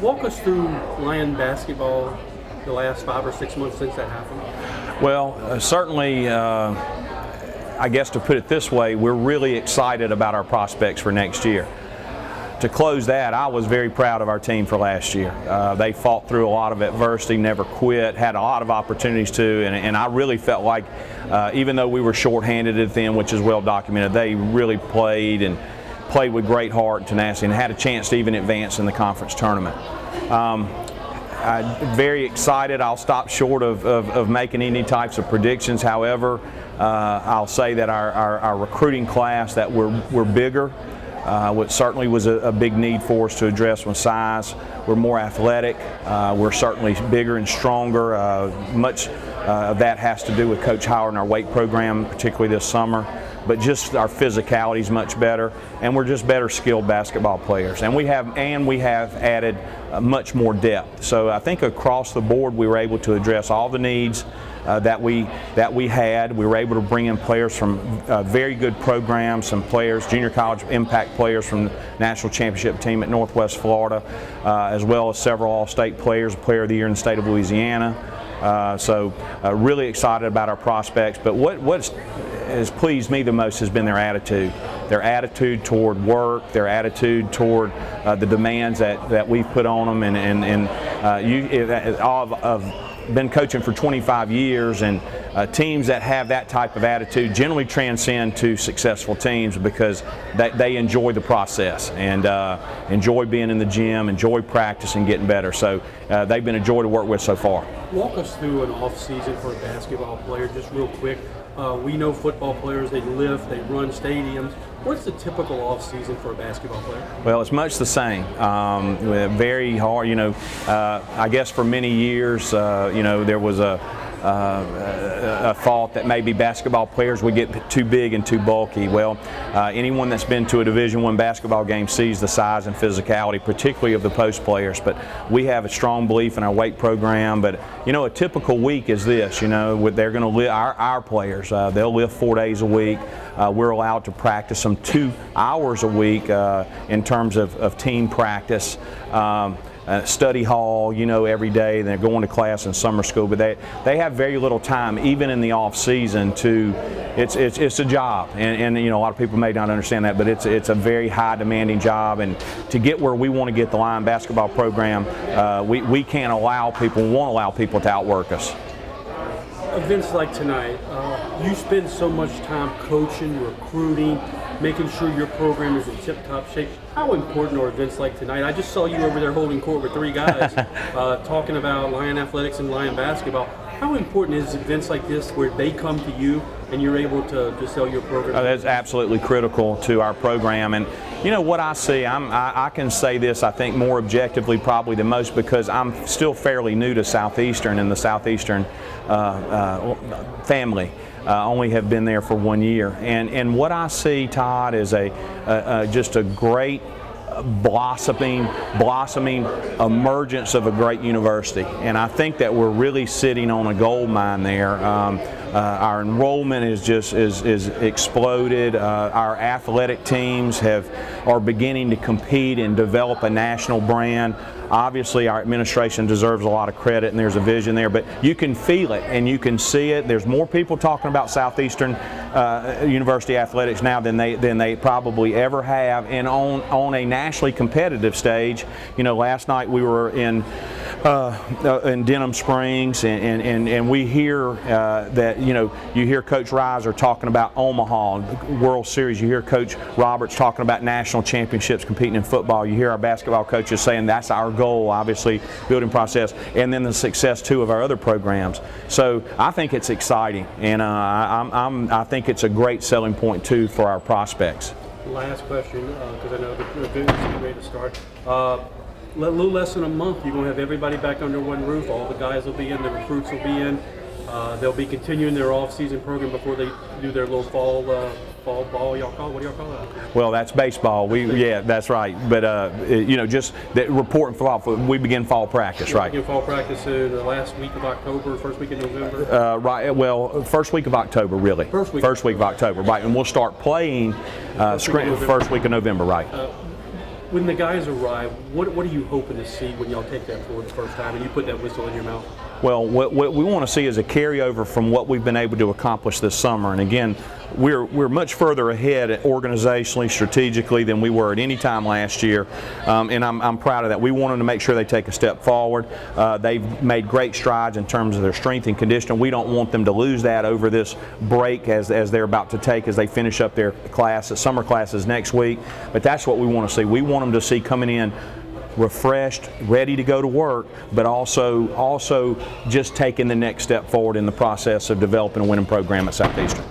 Walk us through Lion basketball the last 5 or 6 months since that happened. Well, certainly, I guess to put it this way, we're really excited about our prospects for next year. To close that, I was very proud of our team for last year. They fought through a lot of adversity, never quit, had a lot of opportunities to, and I really felt like even though we were shorthanded at the end, which is well documented, they really played with great heart and tenacity and had a chance to even advance in the conference tournament. I'm very excited. I'll stop short of making any types of predictions. However, I'll say that our recruiting class, that we're bigger. What certainly was a big need for us to address was size. We're more athletic. We're certainly bigger and stronger. Much of that has to do with Coach Howard and our weight program, particularly this summer. But just our physicality is much better, and we're just better skilled basketball players. And we have added much more depth. So I think across the board we were able to address all the needs that we had. We were able to bring in players from very good programs, some players, junior college impact players from the national championship team at Northwest Florida, as well as several all-state players, player of the year in the state of Louisiana. So really excited about our prospects. But what has pleased me the most has been their attitude toward work, their attitude toward the demands that we've put on them, and I've been coaching for 25 years, and teams that have that type of attitude generally transcend to successful teams because they enjoy the process and enjoy being in the gym, enjoy practicing, getting better. So they've been a joy to work with so far. Walk us through an off season for a basketball player, just real quick. We know football players, they lift, they run stadiums. What's the typical off season for a basketball player? Well, it's much the same. Very hard, I guess for many years, there was a thought that maybe basketball players would get too big and too bulky. Well, anyone that's been to a Division I basketball game sees the size and physicality, particularly of the post players. But we have a strong belief in our weight program. But a typical week is this. They're going to live. Our players, they'll live 4 days a week. We're allowed to practice them 2 hours a week in terms of team practice. Study hall, every day. They're going to class in summer school, but they have very little time, even in the off season. It's a job, and a lot of people may not understand that, but it's a very high demanding job. And to get where we want to get the Lion basketball program, we can't allow people, won't allow people to outwork us. Events like tonight, you spend so much time coaching, recruiting, making sure your program is in tip-top shape. How important are events like tonight? I just saw you over there holding court with 3 guys talking about Lion athletics and Lion basketball. How important is events like this where they come to you and you're able to sell your program? That's absolutely critical to our program. And what I see, I can say this, I think, more objectively probably than most, because I'm still fairly new to Southeastern and the Southeastern family. Only have been there for 1 year, and what I see, Todd, is just a great blossoming emergence of a great university. And I think that we're really sitting on a gold mine there. Our enrollment is exploded. Our athletic teams are beginning to compete and develop a national brand. Obviously, our administration deserves a lot of credit, and there's a vision there, but you can feel it and you can see it. There's more people talking about Southeastern University athletics now than they probably ever have, and on a nationally competitive stage. Last night we were in Denham Springs, and we hear that you hear Coach Reiser talking about Omaha World Series. You hear Coach Roberts talking about national championships, competing in football. You hear our basketball coaches saying that's our goal, obviously building process, and then the success too of our other programs. So I think it's exciting, and I think it's a great selling point too for our prospects. Last question, because I know the event is ready to start. A little less than a month, you're going to have everybody back under one roof. All the guys will be in, the recruits will be in. They'll be continuing their off-season program before they do their little fall ball. What do y'all call that? Well, that's baseball. Yeah, that's right. But just that reporting fall. We begin fall practice, right? Begin fall practice the last week of October, first week of November. Right. Well, first week of October, really. First week of October, right? And we'll start playing first week of November, right? When the guys arrive, what are you hoping to see when y'all take that floor the first time and you put that whistle in your mouth? Well, what we want to see is a carryover from what we've been able to accomplish this summer. And again, we're much further ahead organizationally, strategically than we were at any time last year, and I'm proud of that. We want them to make sure they take a step forward. They've made great strides in terms of their strength and conditioning. We don't want them to lose that over this break as they're about to take as they finish up their summer classes next week. But that's what we want to see. We want them to see coming in refreshed, ready to go to work, but also just taking the next step forward in the process of developing a winning program at Southeastern.